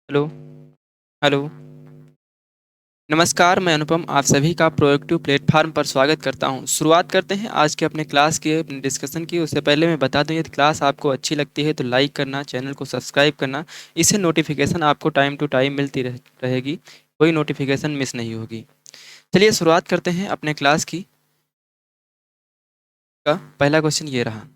Hello, hello. नमस्कार, मैं अनुपम आप सभी का प्रोएक्टिव प्लेटफ़ॉर्म पर स्वागत करता हूँ। शुरुआत करते हैं आज के अपने क्लास के अपने डिस्कशन की। उससे पहले मैं बता दूँ यदि क्लास आपको अच्छी लगती है तो लाइक करना, चैनल को सब्सक्राइब करना। इससे नोटिफ़िकेशन आपको टाइम टू टाइम मिलती रहेगी, कोई नोटिफ़िकेशन मिस नहीं होगी। चलिए शुरुआत करते हैं अपने क्लास की। का पहला क्वेश्चन ये रहा।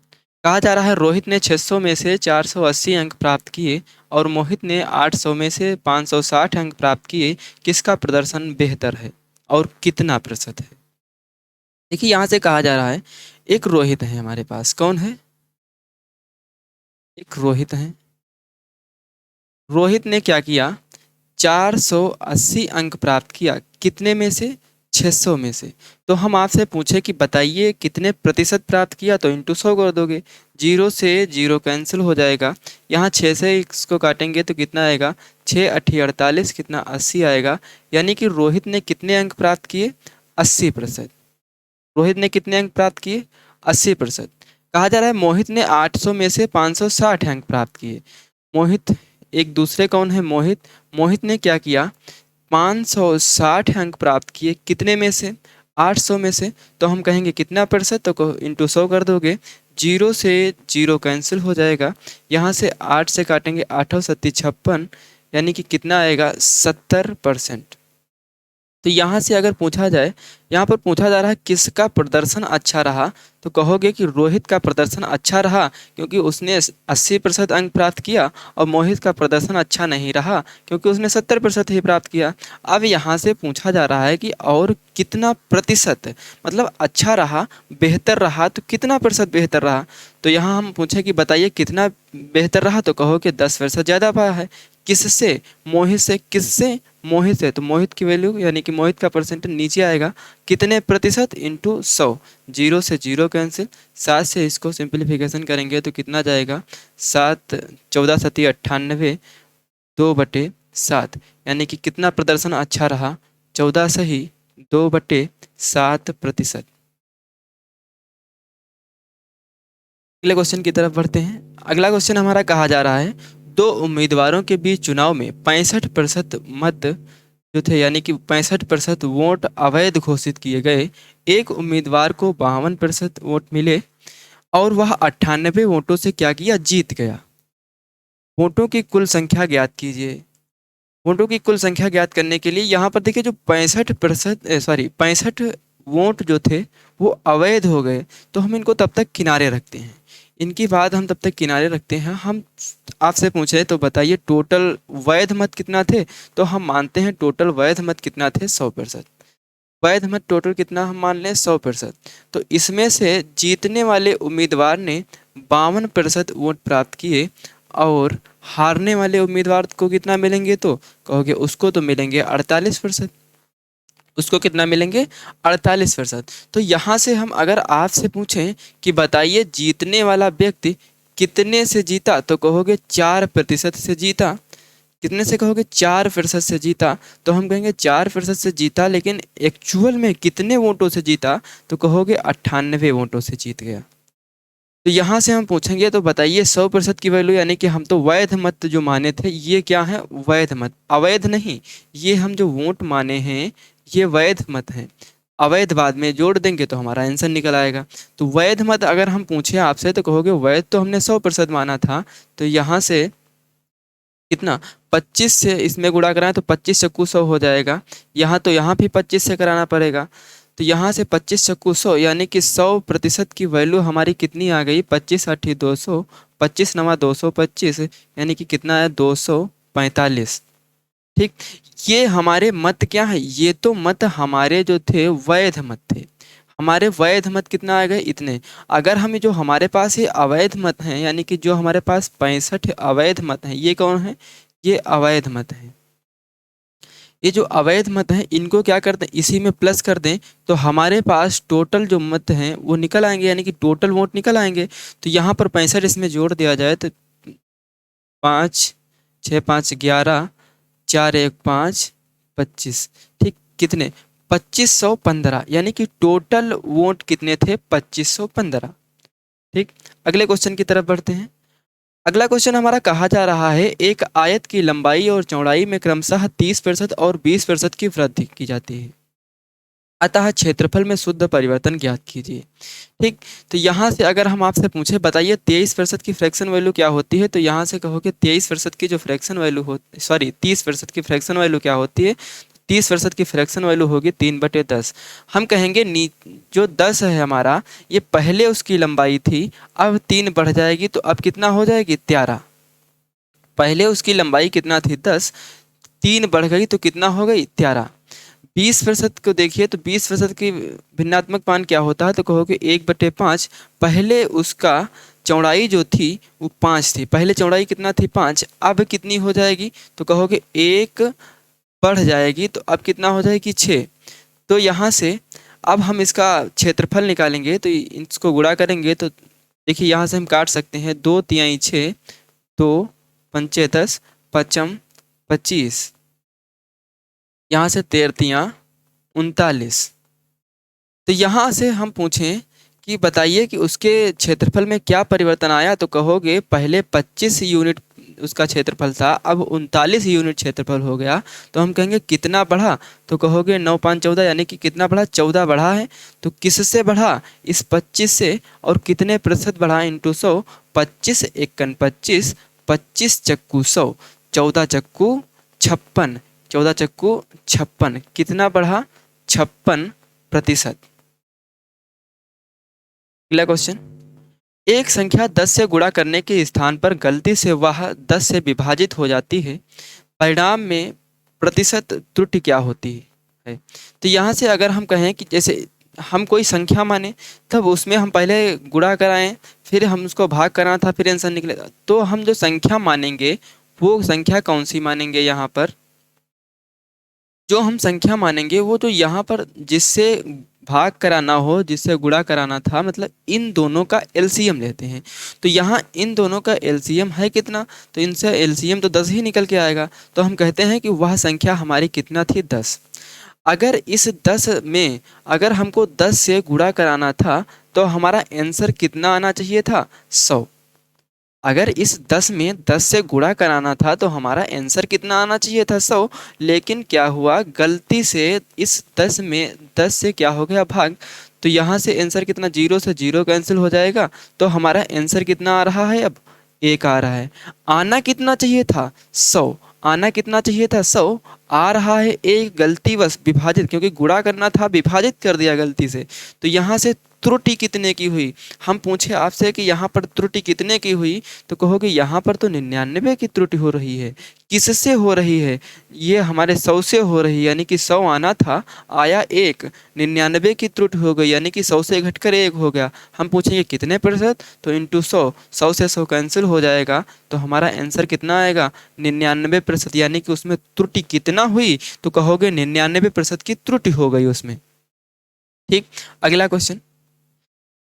कहा जा रहा है रोहित ने 600 में से 480 अंक प्राप्त किए और मोहित ने 800 में से 560 अंक प्राप्त किए। किसका प्रदर्शन बेहतर है और कितना प्रतिशत है? देखिए यहाँ से कहा जा रहा है एक रोहित है हमारे पास। कौन है? एक रोहित है। रोहित ने क्या किया? 480 अंक प्राप्त किया। कितने में से? 600 में से। तो हम आपसे पूछे कि बताइए कितने प्रतिशत प्राप्त किया, तो इंटू 100 कर दोगे। जीरो से जीरो कैंसिल हो जाएगा। यहाँ 6 से इसको काटेंगे तो कितना आएगा? 6 अठी 48, कितना 80 आएगा। यानी कि रोहित ने कितने अंक प्राप्त किए? 80%। रोहित ने कितने अंक प्राप्त किए? 80%। कहा जा रहा है मोहित ने 800 में से 560 अंक प्राप्त किए। मोहित, एक दूसरे कौन है? मोहित। मोहित ने क्या किया? 560 अंक प्राप्त किए। कितने में से? 800 में से। तो हम कहेंगे कितना प्रतिशत, तो इंटू 100 कर दोगे। जीरो से जीरो कैंसिल हो जाएगा। यहाँ से 8 से काटेंगे, 8 सत्ती 56, यानी कि कितना आएगा? 70%। तो यहाँ से अगर पूछा जाए, यहाँ पर पूछा जा रहा है किसका प्रदर्शन अच्छा रहा, तो कहोगे कि रोहित का प्रदर्शन अच्छा रहा क्योंकि उसने 80% अंक प्राप्त किया, और मोहित का प्रदर्शन अच्छा नहीं रहा क्योंकि उसने 70% ही प्राप्त किया। अब यहाँ से पूछा जा रहा है कि और कितना प्रतिशत, मतलब अच्छा रहा, बेहतर रहा, तो कितना प्रतिशत बेहतर रहा। तो यहाँ हम पूछे कि बताइए कितना बेहतर रहा, तो कहो कि 10% ज़्यादा पाया है। किससे? मोहित से। किससे? मोहित से। तो मोहित की वैल्यू यानी कि मोहित का परसेंटेज नीचे आएगा। कितने प्रतिशत? इंटू 100। जीरो से जीरो कैंसिल। 7 से इसको सिंप्लीफिकेशन करेंगे तो कितना जाएगा? 7 14 सती 98, 2/7। यानी कि कितना प्रदर्शन अच्छा रहा? 14 सही 2/7%। अगले क्वेश्चन की तरफ बढ़ते हैं। अगला क्वेश्चन हमारा कहा जा रहा है दो उम्मीदवारों के बीच चुनाव में 65% मत जो थे, यानी कि 65% वोट अवैध घोषित किए गए। एक उम्मीदवार को 52% वोट मिले और वह 98 वोटों से क्या किया? जीत गया। वोटों की कुल संख्या ज्ञात कीजिए। वोटों की कुल संख्या ज्ञात करने के लिए यहाँ पर देखिए जो 65 वोट जो थे वो अवैध हो गए, तो हम इनको तब तक किनारे रखते हैं। इनकी बात हम तब तक किनारे रखते हैं। हम आपसे पूछे तो बताइए टोटल वैध मत कितना थे, तो हम मानते हैं टोटल वैध मत कितना थे? 100%। वैध मत टोटल कितना हम मान लें? 100%। तो इसमें से जीतने वाले उम्मीदवार ने 52% वोट प्राप्त किए और हारने वाले उम्मीदवार को कितना मिलेंगे, तो कहोगे उसको तो मिलेंगे 48%। उसको कितना मिलेंगे? 48%। तो यहाँ से हम अगर आपसे पूछें कि बताइए जीतने वाला व्यक्ति कितने से जीता, तो कहोगे 4% से जीता। कितने से कहोगे? 4% से जीता। तो हम कहेंगे 4% से जीता, लेकिन एक्चुअल में कितने वोटों से जीता, तो कहोगे 98 वोटों से जीत गया। तो यहाँ से हम पूछेंगे तो बताइए 100% की वैल्यू, यानी कि हम तो वैध मत जो माने थे ये क्या है? वैध मत, अवैध नहीं। ये हम जो वोट माने हैं ये वैध मत हैं। अवैध बाद में जोड़ देंगे तो हमारा आंसर निकल आएगा। तो वैध मत अगर हम पूछे आपसे तो कहोगे वैध तो हमने 100% माना था। तो यहाँ से कितना? 25 से इसमें गुणा कराएं तो 25 चक्कू 100 हो जाएगा। यहाँ तो यहाँ भी 25 से कराना पड़ेगा। तो यहाँ से 25 चक्कू 100, यानी कि 100% की वैल्यू हमारी कितनी आ गई? 25 आठी 200, 25 नवा 225, यानी कि कितना है? 245। ठीक। ये हमारे मत क्या है? ये तो मत हमारे जो थे वैध मत थे। हमारे वैध मत कितना आ गए? इतने। अगर हम जो हमारे पास ये अवैध मत हैं, यानी कि जो हमारे पास 65 अवैध मत हैं, ये कौन है? ये अवैध मत हैं। ये जो अवैध मत हैं इनको क्या करते हैं? इसी में प्लस कर दें तो हमारे पास टोटल जो मत हैं वो निकल आएंगे, यानी कि टोटल वोट निकल आएंगे। तो यहाँ पर 65 इसमें जोड़ दिया जाए तो 5 6 5 11, 4 1 5 25। ठीक। कितने? 2515, यानी कि टोटल वोट कितने थे? 2515। ठीक। अगले क्वेश्चन की तरफ बढ़ते हैं। अगला क्वेश्चन हमारा कहा जा रहा है, एक आयत की लंबाई और चौड़ाई में क्रमशः 30% और 20% की वृद्धि की जाती है, अतः क्षेत्रफल में शुद्ध परिवर्तन ज्ञात कीजिए। ठीक, तो यहाँ से अगर हम आपसे पूछे बताइए 23% की फ्रैक्शन वैल्यू क्या होती है, तो यहाँ से कहोगे 23% की जो फ्रैक्शन वैल्यू हो, सॉरी 30% की फ्रैक्शन वैल्यू क्या होती है, 30% की फ्रैक्शन वैल्यू होगी 3/10। हम कहेंगे जो 10 है हमारा, ये पहले उसकी लंबाई थी, अब 3 बढ़ जाएगी तो अब कितना हो जाएगी 13। पहले उसकी लंबाई कितना थी 10, 3 बढ़ गई तो कितना हो गई 13। 20% को देखिए तो 20% की भिन्नात्मक मान क्या होता है, तो कहोगे 1/5। पहले उसका चौड़ाई जो थी वो 5 थी, पहले चौड़ाई कितना थी 5, अब कितनी हो जाएगी, तो कहोगे 1 बढ़ जाएगी तो अब कितना हो जाएगी 6। तो यहाँ से अब हम इसका क्षेत्रफल निकालेंगे तो इसको गुणा करेंगे तो देखिए यहाँ से हम काट सकते हैं, 2 तिहाई 6, 2 पंचे 10, पचम 25, यहाँ से 13 तियां 39। तो यहाँ से हम पूछें कि बताइए कि उसके क्षेत्रफल में क्या परिवर्तन आया, तो कहोगे पहले 25 यूनिट उसका क्षेत्रफल था, अब 39 यूनिट क्षेत्रफल हो गया। तो हम कहेंगे कितना बढ़ा, तो कहोगे 9 5 14, यानी कि कितना बढ़ा 14 बढ़ा है। तो किससे बढ़ा, इस 25 से, और कितने प्रतिशत बढ़ा इंटू 100, 25 एकन 25, 25 चक्कू 100, 14 चक्कू 56, 14 चक्कू 56, कितना बढ़ा 56%। अगला क्वेश्चन, एक संख्या 10 से गुणा करने के स्थान पर गलती से वह 10 से विभाजित हो जाती है, परिणाम में प्रतिशत त्रुटि क्या होती है। तो यहाँ से अगर हम कहें कि जैसे हम कोई संख्या माने, तब उसमें हम पहले गुणा कराएं, फिर हम उसको भाग कराना था, फिर आंसर निकलेगा। तो हम जो संख्या मानेंगे वो संख्या कौन सी मानेंगे, यहाँ पर जो हम संख्या मानेंगे वो तो यहाँ पर जिससे भाग कराना हो, जिससे गुणा कराना था, मतलब इन दोनों का एलसीएम लेते हैं। तो यहाँ इन दोनों का एलसीएम है कितना, तो इनसे एलसीएम तो 10 ही निकल के आएगा। तो हम कहते हैं कि वह संख्या हमारी कितना थी 10। अगर इस 10 में अगर हमको 10 से गुणा कराना था तो हमारा आंसर कितना आना चाहिए था 100। अगर इस 10 में 10 से गुणा कराना था तो हमारा आंसर कितना आना चाहिए था 100। लेकिन क्या हुआ, गलती से इस 10 में 10 से क्या हो गया भाग, तो यहाँ से आंसर कितना, 0 से 0 कैंसिल हो जाएगा। तो हमारा आंसर कितना आ रहा है, अब 1 आ रहा है। आना कितना चाहिए था 100, आना कितना चाहिए था 100, आ रहा है एक, गलती बस विभाजित, क्योंकि गुणा करना था विभाजित कर दिया गलती से। तो यहाँ से त्रुटि कितने की हुई, हम पूछे आपसे कि यहाँ पर त्रुटि कितने की हुई, तो कहोगे यहाँ पर तो 99 की त्रुटि हो रही है। किससे हो रही है, ये हमारे 100 से हो रही है, यानी कि 100 आना था, आया 1, 99 की त्रुटि हो गई, यानी कि 100 से घटकर 1 हो गया। हम पूछेंगे कितने प्रतिशत, तो इंटू 100, 100 से 100 कैंसिल हो जाएगा, तो हमारा आंसर कितना आएगा 99%, यानी कि उसमें त्रुटि कितना हुई, तो कहोगे 99% की त्रुटि हो गई उसमें। ठीक, अगला क्वेश्चन,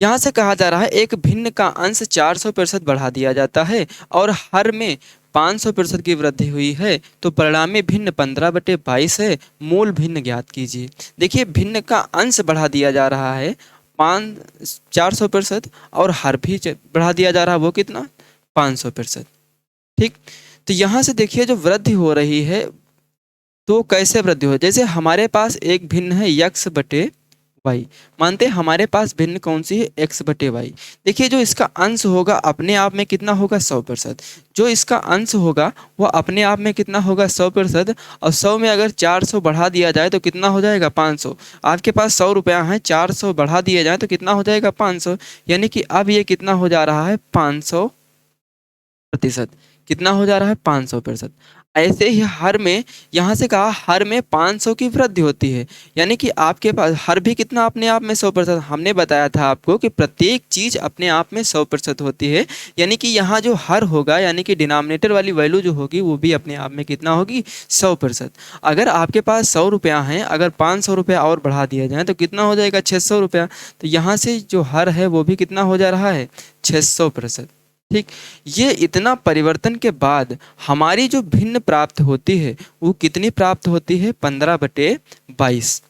यहाँ से कहा जा रहा है एक भिन्न का अंश 400% बढ़ा दिया जाता है और हर में 500% की वृद्धि हुई है, तो परिणामी भिन्न 15/22 है, मूल भिन्न ज्ञात कीजिए। देखिए भिन्न का अंश बढ़ा दिया जा रहा है 400%, और हर भी बढ़ा दिया जा रहा है वो कितना 500%। ठीक, तो यहाँ से देखिए जो वृद्धि हो रही है तो कैसे वृद्धि हो, जैसे हमारे पास एक भिन्न है x/y, मानते हैं हमारे पास भिन्न कौन सी है x/y। देखिए जो इसका अंश होगा अपने आप में कितना होगा 100%, जो इसका अंश होगा वो अपने आप में कितना होगा 100%, और 100 में अगर 400 बढ़ा दिया जाए तो कितना हो जाएगा 500। आपके पास 100 रुपया है, 400 बढ़ा दिए जाए तो कितना हो जाएगा 500, यानी कि अब ये कितना हो जा रहा है 500%, कितना हो जा रहा है 500%। ऐसे ही हर में, यहाँ से कहा हर में 500 की वृद्धि होती है, यानी कि आपके पास हर भी कितना अपने आप में 100%। हमने बताया था आपको कि प्रत्येक चीज़ अपने आप में 100% होती है, यानी कि यहाँ जो हर होगा, यानी कि डिनोमिनेटर वाली वैल्यू जो होगी वो भी अपने आप में कितना होगी 100%। अगर आपके पास 100 रुपया हैं, अगर 500 रुपया और बढ़ा दिया जाए तो कितना हो जाएगा 600 रुपया। तो यहाँ से जो हर है वो भी कितना हो जा रहा है 600%। ठीक, ये इतना परिवर्तन के बाद हमारी जो भिन्न प्राप्त होती है वो कितनी प्राप्त होती है 15/22।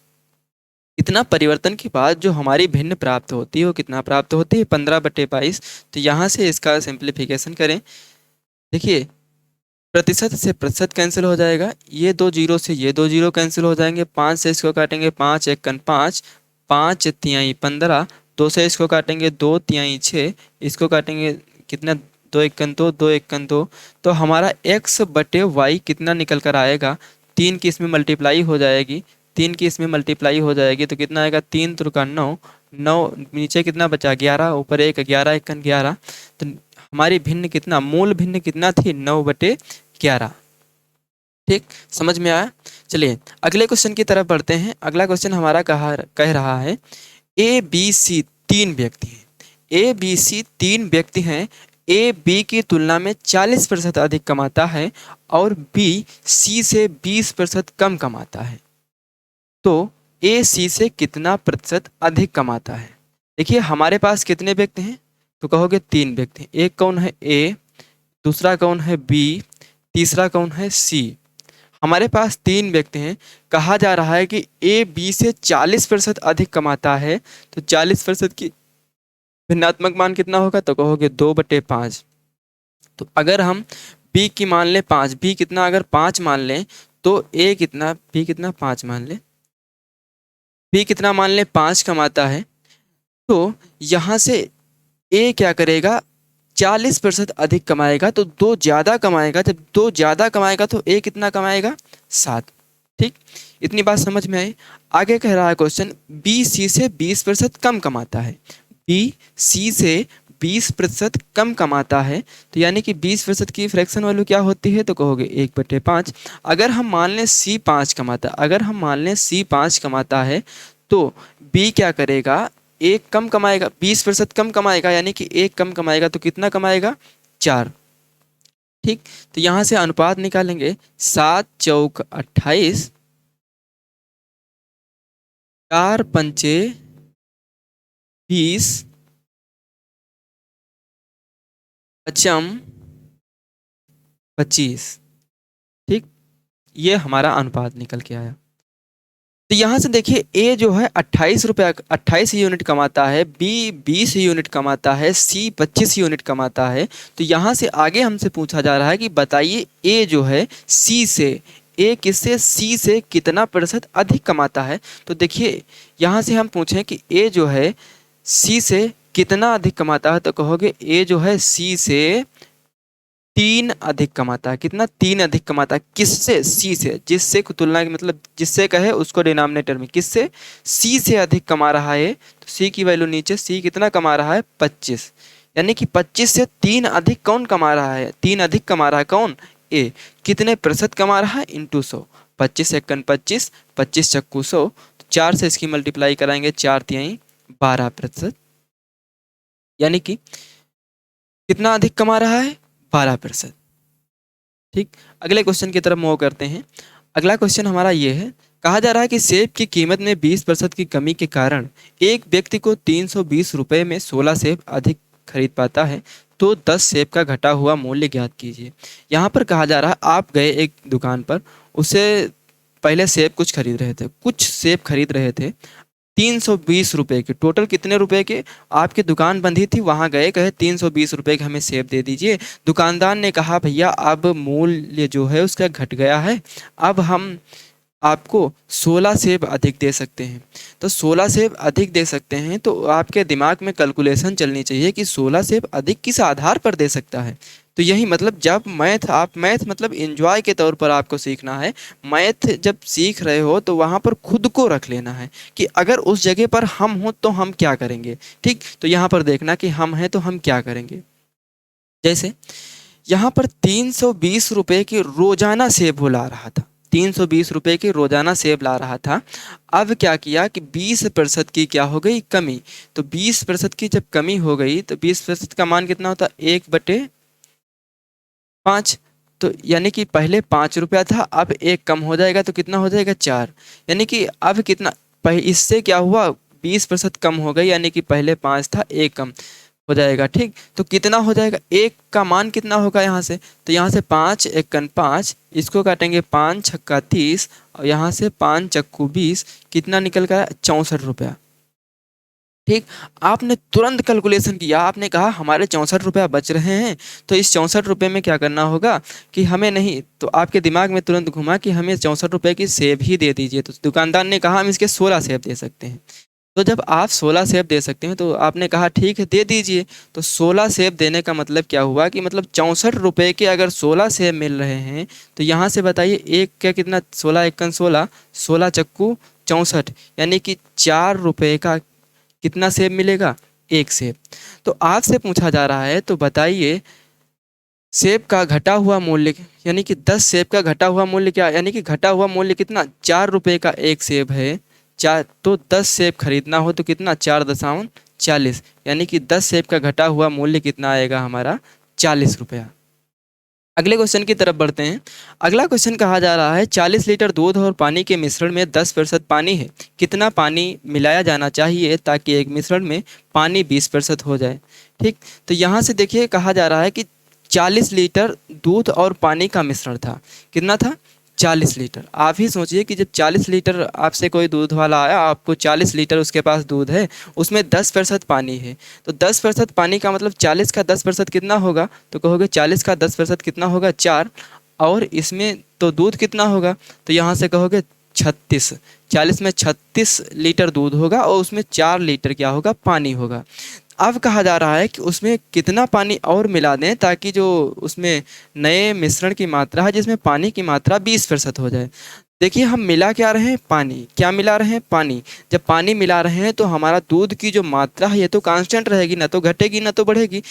इतना परिवर्तन के बाद जो हमारी भिन्न प्राप्त होती है वो कितना प्राप्त होती है 15/22। तो यहाँ से इसका सिंप्लीफिकेशन करें देखिए, प्रतिशत से प्रतिशत कैंसिल हो जाएगा, ये 2 जीरो से ये 2 जीरो कैंसिल हो जाएंगे, 5 से इसको काटेंगे 5 एकन 5, 5 तिहाई 15, 2 से इसको काटेंगे 2 तिहाई 6, इसको काटेंगे कितना 2 एकन 2, 2 एकन 2, तो हमारा x बटे वाई कितना निकल कर आएगा, 3 की इसमें मल्टीप्लाई हो जाएगी, 3 की इसमें मल्टीप्लाई हो जाएगी तो कितना आएगा 3 त्रिका 9, 9 नीचे कितना बचा 11, ऊपर 1, 11 एकन 11, तो हमारी भिन्न कितना मूल भिन्न कितना थी 9/11। ठीक, समझ में आया। चलिए अगले क्वेश्चन की तरफ बढ़ते हैं। अगला क्वेश्चन हमारा कह रहा है ए बी सी तीन व्यक्ति हैं, ए बी सी तीन व्यक्ति हैं, ए बी की तुलना में 40% अधिक कमाता है और बी सी से 20% कम कमाता है, तो ए सी से कितना प्रतिशत अधिक कमाता है। देखिए हमारे पास कितने व्यक्ति हैं, तो कहोगे तीन व्यक्ति हैं। एक कौन है ए, दूसरा कौन है बी, तीसरा कौन है सी। हमारे पास तीन व्यक्ति हैं, कहा जा रहा है कि ए बी से 40% अधिक कमाता है, तो 40% की भिन्नात्मक मान कितना होगा, तो कहोगे 2/5। तो अगर हम बी की मान लें 5, बी कितना अगर 5 मान लें तो ए कितना, बी कितना 5 मान लें, बी कितना मान लें 5 कमाता है, तो यहाँ से ए क्या करेगा 40% अधिक कमाएगा, तो दो ज़्यादा कमाएगा, जब दो ज़्यादा कमाएगा तो ए कितना कमाएगा 7। ठीक, इतनी बात समझ में आई। आगे कह रहा है क्वेश्चन बी सी से 20% कम कमाता है, बी सी से 20% कम कमाता है, तो यानी कि 20% की फ्रैक्शन वैल्यू क्या होती है, तो कहोगे 1/5। अगर हम मान लें सी 5 कमाता, अगर हम मान लें सी 5 कमाता है तो बी क्या करेगा, एक कम कमाएगा, 20% कम कमाएगा, यानी कि एक कम कमाएगा तो कितना कमाएगा 4। ठीक, तो यहाँ से अनुपात निकालेंगे 7 चौक 28, 4 पंचे 20, पचम 25। ठीक, ये हमारा अनुपात निकल के आया। तो यहाँ से देखिए ए जो है 28 रुपया 28 यूनिट कमाता है, बी 20 यूनिट कमाता है, सी 25 यूनिट कमाता है। तो यहाँ से आगे हमसे पूछा जा रहा है कि बताइए ए जो है सी से, ए किससे, सी से कितना प्रतिशत अधिक कमाता है। तो देखिए यहाँ से हम पूछें कि ए जो है सी से कितना अधिक कमाता है, तो कहोगे ए जो है सी से 3 अधिक कमाता है। कितना, 3 अधिक कमाता है, किससे, सी से, जिससे को तुलना की मतलब जिससे कहे उसको डिनोमिनेटर में, किससे, सी से अधिक कमा रहा है, तो सी की वैल्यू नीचे, सी कितना कमा रहा है 25, यानी कि 25 से 3 अधिक कौन कमा रहा है, 3 अधिक कमा रहा है कौन, ए। कितने प्रतिशत कमा रहा है, इंटू 100, 25 एकन 25, 25 चक्कू 100, तो 4 से इसकी मल्टीप्लाई कराएंगे, 4 तिहाई 12%, यानी कि कितना अधिक कमा रहा है 12%। ठीक, अगले क्वेश्चन की तरफ मूव करते हैं। अगला क्वेश्चन हमारा ये है, कहा जा रहा है कि सेब की कीमत में 20% की कमी के कारण एक व्यक्ति को 320 रुपये में 16 सेब अधिक खरीद पाता है, तो 10 सेब का घटा हुआ मूल्य ज्ञात कीजिए। यहाँ पर कहा जा रहा है आप गए एक दुकान पर, उसे पहले सेब कुछ खरीद रहे थे, कुछ सेब खरीद रहे थे 320 रुपये के, टोटल कितने रुपए के, आपकी दुकान बंधी थी, वहाँ गए, कहे 320 रुपये के हमें सेब दे दीजिए। दुकानदार ने कहा भैया अब मूल्य जो है उसका घट गया है, अब हम आपको 16 सेब अधिक दे सकते हैं। तो 16 सेब अधिक दे सकते हैं, तो आपके दिमाग में कैलकुलेशन चलनी चाहिए कि 16 सेब अधिक किस आधार पर दे सकता है। तो यही मतलब जब मैथ मतलब एंजॉय के तौर पर आपको सीखना है। मैथ जब सीख रहे हो तो वहाँ पर खुद को रख लेना है कि अगर उस जगह पर हम हों तो हम क्या करेंगे। ठीक, तो यहाँ पर देखना कि हम हैं तो हम क्या करेंगे। जैसे यहाँ पर 320 रुपये की रोजाना सेब वो ला रहा था, 320 रुपये की रोजाना सेब ला रहा था। अब क्या किया कि 20% की क्या हो गई कमी, तो 20% की जब कमी हो गई तो 20% का मान कितना होता, 1/5। तो यानी कि पहले 5 रुपया था, अब एक कम हो जाएगा तो कितना हो जाएगा 4, यानी कि अब कितना, इससे क्या हुआ 20% कम हो गई, यानी कि पहले 5 था, एक कम हो जाएगा। ठीक, तो कितना हो जाएगा, एक का मान कितना होगा यहाँ से, तो यहाँ से 5 एकन 5, इसको काटेंगे 5 छक्का 30, और यहाँ से 5 चक्कू 20, कितना निकल गया 64 रुपया। ठीक। आपने तुरंत कैलकुलेशन किया, आपने कहा हमारे 64 रुपया बच रहे हैं, तो इस 64 रुपये में क्या करना होगा कि हमें नहीं, तो आपके दिमाग में तुरंत घुमा कि हमें 64 रुपये की सेब ही दे दीजिए। तो दुकानदार ने कहा हम इसके 16 सेब दे सकते हैं। तो जब आप 16 सेब दे सकते हैं तो आपने कहा ठीक है दे दीजिए। तो 16 सेब देने का मतलब क्या हुआ कि मतलब 64 रुपये के अगर 16 सेब मिल रहे हैं, तो यहाँ से बताइए एक क्या कितना, 16 × 1 = 16, 16 × 64, यानी कि 4 रुपये का कितना सेब मिलेगा, एक सेब। तो आपसे पूछा जा रहा है, तो बताइए सेब का घटा हुआ मूल्य, यानी कि 10 सेब का घटा हुआ मूल्य क्या, यानी कि घटा हुआ मूल्य कितना, 4 रुपये का एक सेब है। चार, तो 10 सेब खरीदना हो तो कितना, 4 × 40, यानी कि 10 सेब का घटा हुआ मूल्य कितना आएगा हमारा, 40 रुपया। अगले क्वेश्चन की तरफ बढ़ते हैं। अगला क्वेश्चन कहा जा रहा है 40 लीटर दूध और पानी के मिश्रण में 10% पानी है, कितना पानी मिलाया जाना चाहिए ताकि एक मिश्रण में पानी 20% हो जाए। ठीक। तो यहाँ से देखिए कहा जा रहा है कि 40 लीटर दूध और पानी का मिश्रण था, कितना था, 40 लीटर। आप ही सोचिए कि जब 40 लीटर आपसे कोई दूध वाला आया, आपको 40 लीटर उसके पास दूध है, उसमें 10% पानी है, तो 10% पानी का मतलब 40 का 10% कितना होगा, तो कहोगे 40 का 10% कितना होगा, 4। और इसमें तो दूध कितना होगा, तो यहाँ से कहोगे 36। 40 में 36 लीटर दूध होगा और उसमें 4 लीटर क्या होगा, पानी होगा। अब कहा जा रहा है कि उसमें कितना पानी और मिला दें ताकि जो उसमें नए मिश्रण की मात्रा है जिसमें पानी की मात्रा 20% हो जाए। देखिए हम मिला क्या रहे हैं, पानी। क्या मिला रहे हैं, पानी। जब पानी मिला रहे हैं तो हमारा दूध की जो मात्रा है ये तो कांस्टेंट रहेगी, ना तो घटेगी ना तो बढ़ेगी।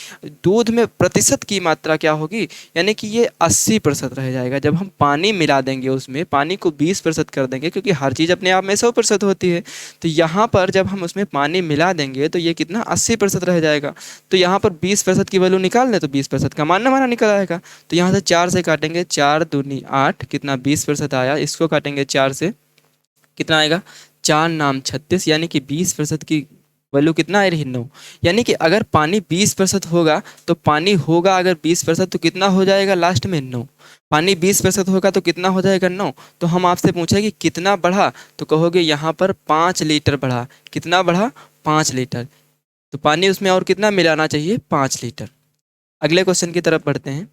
दूध में प्रतिशत की मात्रा क्या होगी, यानी कि ये 80% रह जाएगा। जब हम पानी मिला देंगे उसमें, पानी को 20% कर देंगे, क्योंकि हर चीज़ अपने आप में 100% होती है। तो यहाँ पर जब हम उसमें पानी मिला देंगे तो ये कितना, 80% रह जाएगा। तो यहाँ पर 20% की वैल्यू निकाल दें तो 20% का मान हमारा निकल आएगा। तो यहाँ से 4 से काटेंगे, 4 दूनी 8, कितना 20% आया। इसको काटेंगे 4 से, कितना आएगा, 4 नाम 36, यानी कि 20% की वैल्यू कितना आ रही, 9। यानी कि अगर पानी 20% होगा तो पानी होगा अगर 20%, तो कितना हो जाएगा लास्ट में, 9। पानी 20% होगा तो कितना हो जाएगा, 9। तो हम आपसे पूछे कि कितना बढ़ा, तो कहोगे यहाँ पर 5 लीटर बढ़ा। कितना बढ़ा, 5 लीटर। तो पानी उसमें और कितना मिलाना चाहिए, 5 लीटर। अगले क्वेश्चन की तरफ बढ़ते हैं।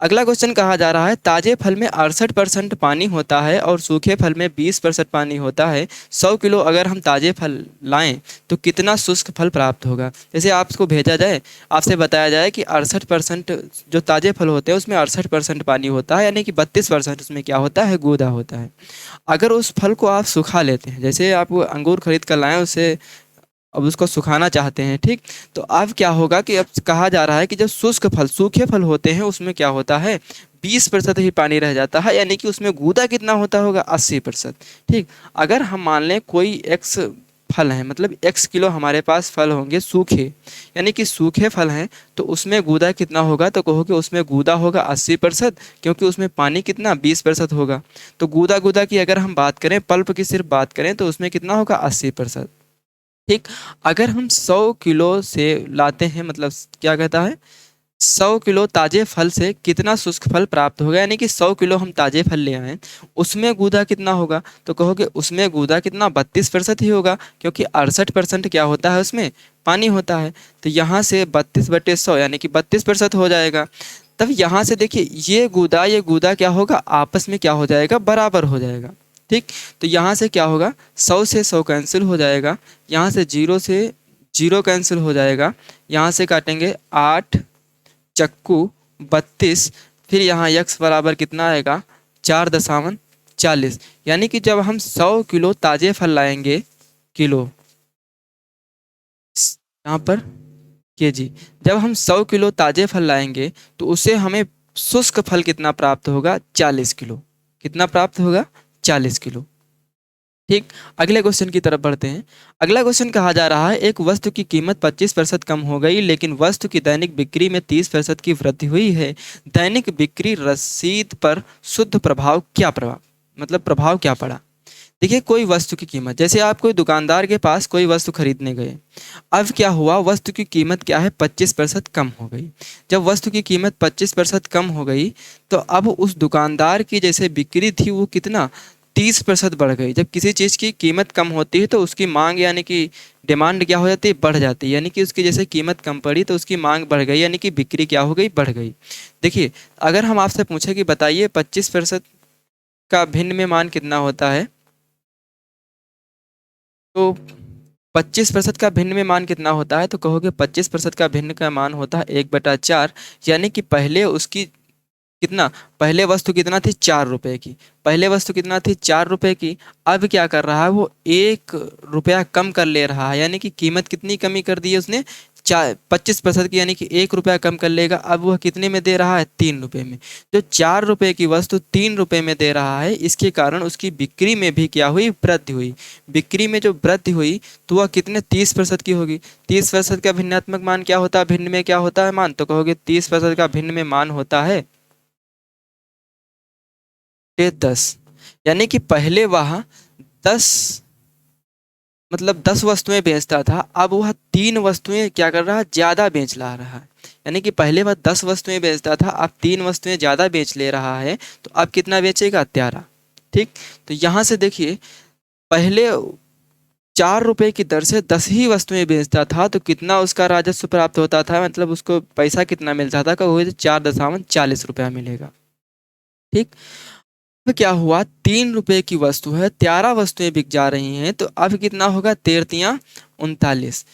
अगला क्वेश्चन कहा जा रहा है ताजे फल में 68% पानी होता है और सूखे फल में 20% पानी होता है। 100 किलो अगर हम ताजे फल लाएं तो कितना शुष्क फल प्राप्त होगा। जैसे आपको भेजा जाए, आपसे बताया जाए कि 68% जो ताजे फल होते हैं उसमें 68% पानी होता है, यानी कि 32% उसमें क्या होता है, गूदा होता है। अगर उस फल को आप सुखा लेते हैं, जैसे आप अंगूर खरीद कर लाएं, उसे अब उसको सुखाना चाहते हैं, ठीक। तो अब क्या होगा कि अब कहा जा रहा है कि जब शुष्क फल, सूखे फल होते हैं उसमें क्या होता है, 20% ही पानी रह जाता है, यानी कि उसमें गूदा कितना होता होगा, 80%। ठीक। अगर हम मान लें कोई एक्स फल है, मतलब एक्स किलो हमारे पास फल होंगे सूखे, यानी कि सूखे फल हैं, तो उसमें गूदा कितना होगा, तो कहोगे उसमें गूदा होगा 80%, क्योंकि उसमें पानी कितना, 20% होगा। तो गूदा गूदा की अगर हम बात करें, पल्प की सिर्फ बात करें, तो उसमें कितना होगा, 80%। ठीक। अगर हम 100 किलो से लाते हैं, मतलब क्या कहता है, 100 किलो ताजे फल से कितना शुष्क फल प्राप्त होगा, यानी कि 100 किलो हम ताजे फल ले आए, उसमें गूदा कितना होगा, तो कहोगे उसमें गूदा कितना, 32% ही होगा, क्योंकि 68% क्या होता है उसमें, पानी होता है। तो यहाँ से 32/100 यानी कि 32% हो जाएगा। तब यहाँ से देखिए ये गूदा क्या होगा, आपस में क्या हो जाएगा, बराबर हो जाएगा। ठीक। तो यहाँ से क्या होगा, 100 से 100 कैंसिल हो जाएगा, यहाँ से 0 से 0 कैंसिल हो जाएगा, यहाँ से काटेंगे 8 चक्कू 32, फिर यहाँ यक्स बराबर कितना आएगा, 4.40, यानी कि जब हम 100 किलो ताजे फल लाएंगे, किलो यहाँ पर केजी, जब हम 100 किलो ताजे फल लाएंगे तो उससे हमें शुष्क फल कितना प्राप्त होगा, 40 किलो। कितना प्राप्त होगा, 40 किलो। ठीक। अगले क्वेश्चन की तरफ बढ़ते हैं। अगला क्वेश्चन कहा जा रहा है एक वस्तु की कीमत 25% कम हो गई लेकिन वस्तु की दैनिक बिक्री में 30% की वृद्धि हुई है। दैनिक बिक्री रसीद पर शुद्ध प्रभाव क्या प्रभाव क्या पड़ा। देखिए कोई वस्तु की कीमत, जैसे आप कोई दुकानदार के पास कोई वस्तु खरीदने गए, अब क्या हुआ, वस्तु की कीमत क्या है, 25% कम हो गई। जब वस्तु की कीमत 25% कम हो गई तो अब उस दुकानदार की जैसे बिक्री थी वो कितना, 30% बढ़ गई। जब किसी चीज़ की कीमत कम होती है तो उसकी मांग यानी कि डिमांड क्या हो जाती है, बढ़ जाती है। यानी कि उसकी जैसे कीमत कम पड़ी तो उसकी मांग बढ़ गई, यानी कि बिक्री क्या हो गई, बढ़ गई। देखिए, अगर हम आपसे पूछे कि बताइए 25% का भिन्न में मान कितना होता है, तो 25% का भिन्न में मान कितना होता है, तो कहोगे 25% का भिन्न का मान होता है 1/4। यानी कि पहले उसकी कितना, पहले वस्तु कितना थी, 4 रुपए की। पहले वस्तु कितना थी, 4 रुपए की। अब क्या कर रहा है, वो 1 रुपया कम कर ले रहा है, यानी कि कीमत कितनी कमी कर दी है उसने, 25% की, यानी कि 1 रुपया कम कर लेगा। अब वह कितने में दे रहा है, 3 रुपए में। जो 4 रुपए की वस्तु 3 रुपए में दे रहा है, इसके कारण उसकी बिक्री में भी क्या हुई, वृद्धि हुई। बिक्री में जो वृद्धि हुई तो वह कितने, 30% की होगी। 30% का भिन्नात्मक मान क्या होता है, भिन्न में क्या होता है मान, तो कहोगे 30% का भिन्न में मान होता है 10। यानी कि पहले वह 10, मतलब 10 वस्तुएं बेचता था, अब वह 3 वस्तुएं क्या कर रहा है, ज्यादा बेच ला रहा है। यानी कि पहले वह 10 वस्तुएं बेचता था, अब 3 वस्तुएं ज्यादा बेच ले रहा है, तो अब कितना बेचेगा, 13। ठीक, तो यहाँ से देखिए, पहले 4 रुपए की दर से 10 ही वस्तुएं बेचता था, तो कितना उसका राजस्व प्राप्त होता था, मतलब उसको पैसा कितना मिलता था, का वो 4.40 रुपया मिलेगा। ठीक, तो क्या हुआ, 3 रुपए की वस्तु है, 13 वस्तुएं बिक जा रही हैं, तो अब कितना होगा, 13×3 = 39।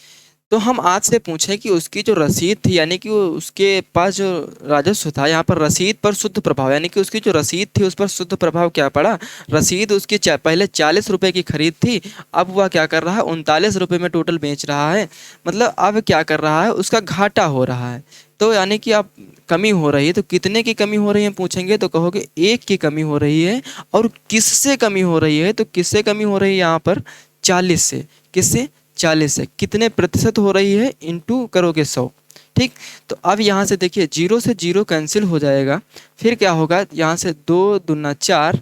तो हम आज से पूछें कि उसकी जो रसीद थी, यानी कि वो उसके पास जो राजस्व था, यहाँ पर रसीद पर शुद्ध प्रभाव, यानी कि उसकी जो रसीद थी उस पर शुद्ध प्रभाव क्या पड़ा। रसीद उसकी पहले 40 रुपए की खरीद थी, अब वह क्या कर रहा है, 39 रुपए में टोटल बेच रहा है। मतलब अब क्या कर रहा है, उसका घाटा हो रहा है। तो यानी कि अब कमी हो रही है, तो कितने की कमी हो रही है पूछेंगे, तो कहोगे 1 की कमी हो रही है। और किससे कमी हो रही है, तो किससे कमी हो रही है यहाँ पर, 40 से। किससे, 40 से। कितने प्रतिशत हो रही है, इंटू करोगे 100। ठीक, तो अब यहाँ से देखिए, 0 से 0 कैंसिल हो जाएगा। फिर क्या होगा, यहाँ से 2×2 = 4,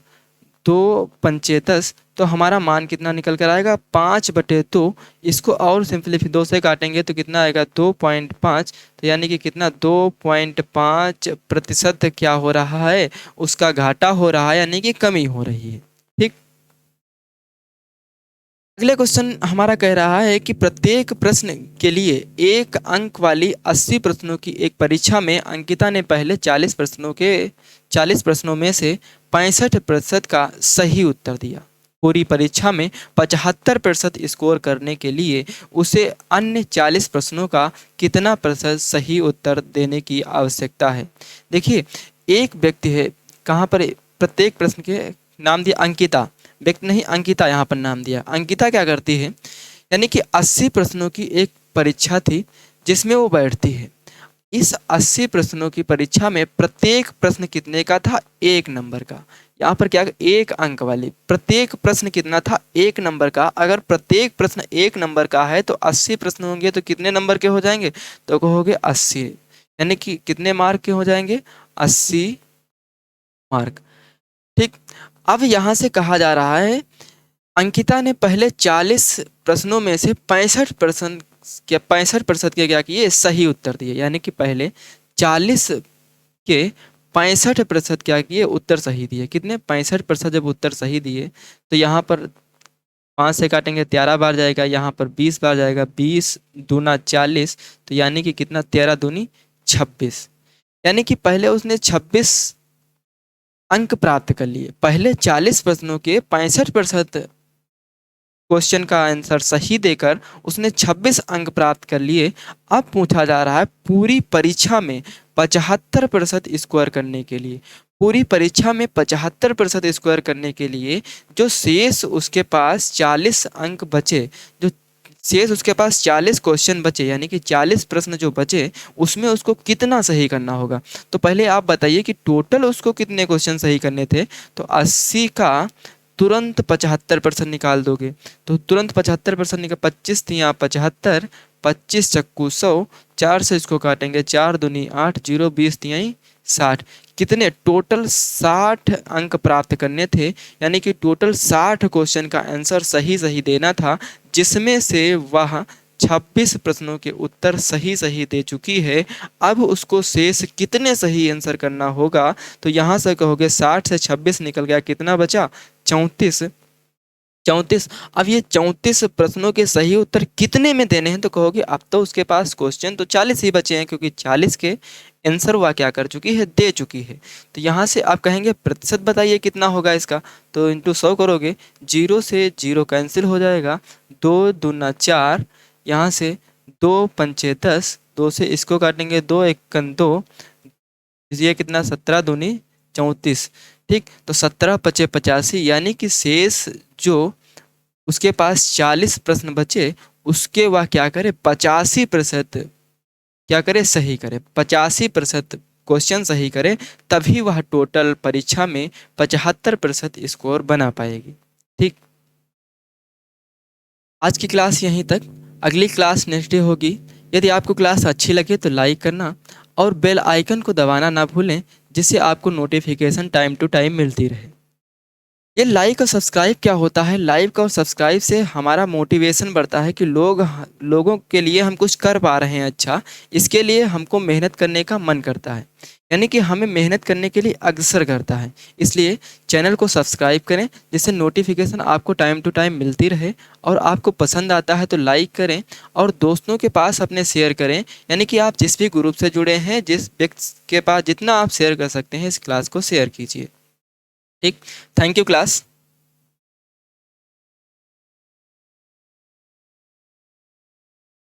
2×5 = 10, तो हमारा मान कितना निकल कर आएगा, 5/2। इसको और सिंपलीफाई 2 से काटेंगे तो कितना आएगा, 2.5। तो यानी कि कितना, 2.5% क्या हो रहा है, उसका घाटा हो रहा है, यानी कि कमी हो रही है। ठीक, अगले क्वेश्चन हमारा कह रहा है कि प्रत्येक प्रश्न के लिए 1 अंक वाली 80 प्रश्नों की एक परीक्षा में अंकिता ने पहले 40 प्रश्नों में से 65% का सही उत्तर दिया। पूरी परीक्षा में 75% स्कोर करने के लिए उसे अन्य 40 प्रश्नों का कितना प्रतिशत सही उत्तर देने की आवश्यकता है। देखिए, एक व्यक्ति है, कहाँ पर, प्रत्येक प्रश्न के नाम दिया अंकिता, व्यक्ति नहीं, अंकिता यहाँ पर नाम दिया। अंकिता क्या करती है, यानी कि 80 प्रश्नों की एक परीक्षा थी जिसमें वो बैठती है। इस 80 प्रश्नों की परीक्षा में प्रत्येक प्रश्न कितने का था, 1 नंबर का। यहाँ पर क्या, 1 अंक वाली, प्रत्येक प्रश्न कितना था, 1 नंबर का। अगर प्रत्येक प्रश्न 1 नंबर का है तो 80 प्रश्न होंगे तो कितने नंबर के हो जाएंगे, तो कहोगे 80, यानी कि कितने मार्क के हो जाएंगे, 80 मार्क। ठीक, अब यहाँ से कहा जा रहा है, अंकिता ने पहले 40 प्रश्नों में से 65% के क्या किए, सही उत्तर दिए। यानी कि पहले 40 के 65% क्या किए, उत्तर सही दिए। कितने, 65% जब उत्तर सही दिए तो यहाँ पर 5 से काटेंगे, 13 बार जाएगा, यहाँ पर 20 बार जाएगा, 20×2 = 40, तो यानी कि कितना, 13×2 = 26। यानी कि पहले उसने 26 अंक प्राप्त कर लिए। पहले 40 प्रश्नों के 65% क्वेश्चन का आंसर सही देकर उसने 26 अंक प्राप्त कर लिए। अब पूछा जा रहा है पूरी परीक्षा में 75% स्कोर करने के लिए, पूरी परीक्षा में 75% स्कोर करने के लिए जो शेष उसके पास 40 अंक बचे, जो शेष उसके पास 40 क्वेश्चन बचे, यानी कि 40 प्रश्न जो बचे, उसमें उसको कितना सही करना होगा। तो पहले आप बताइए कि टोटल उसको कितने क्वेश्चन सही करने थे, तो 80 का तुरंत 75% निकाल दोगे, तो तुरंत 75% निकाल, 25×3 = 75, 25×100, 4 से इसको काटेंगे, 4×2 = 8, 0 20 3 60, कितने, टोटल 60 अंक प्राप्त करने थे। यानी कि टोटल 60 क्वेश्चन का आंसर सही सही देना था, जिसमें से वह 26 प्रश्नों के उत्तर सही सही दे चुकी है। अब उसको शेष कितने सही आंसर करना होगा, तो यहाँ से कहोगे 60 से 26 निकल गया, कितना बचा 34। 34। अब ये 34 प्रश्नों के सही उत्तर कितने में देने हैं, तो कहोगे अब तो उसके पास क्वेश्चन तो 40 ही बचे हैं, क्योंकि 40 के आंसर वह क्या कर चुकी है, दे चुकी है। तो यहाँ से आप कहेंगे प्रतिशत बताइए कितना होगा इसका, तो इंटू 100 करोगे, 0 से 0 कैंसिल हो जाएगा, 2 दूना 4, यहाँ से 2 पंचे 10, 2 से इसको काटेंगे, 2 एकन 2, ये कितना 17 दूनी 34। ठीक, तो 17 पचे 85, यानी कि शेष जो उसके पास 40 प्रश्न बचे उसके वह क्या करे 85% क्या करे सही करे, 85% क्वेश्चन सही करे, तभी वह टोटल परीक्षा में 75% स्कोर बना पाएगी। ठीक, आज की क्लास यहीं तक, अगली क्लास नेक्स्ट डे होगी। यदि आपको क्लास अच्छी लगे तो लाइक करना और बेल आइकन को दबाना ना भूलें, जिससे आपको नोटिफिकेशन टाइम टू टाइम मिलती रहे। ये लाइक और सब्सक्राइब क्या होता है, लाइक और सब्सक्राइब से हमारा मोटिवेशन बढ़ता है कि लोगों के लिए हम कुछ कर पा रहे हैं अच्छा, इसके लिए हमको मेहनत करने का मन करता है, यानी कि हमें मेहनत करने के लिए अग्रसर करता है। इसलिए चैनल को सब्सक्राइब करें, जिससे नोटिफिकेशन आपको टाइम टू टाइम मिलती रहे, और आपको पसंद आता है तो लाइक करें और दोस्तों के पास अपने शेयर करें, यानी कि आप जिस भी ग्रुप से जुड़े हैं, जिस व्यक्ति के पास जितना आप शेयर कर सकते हैं इस क्लास को शेयर कीजिए। ठीक, थैंक यू क्लास।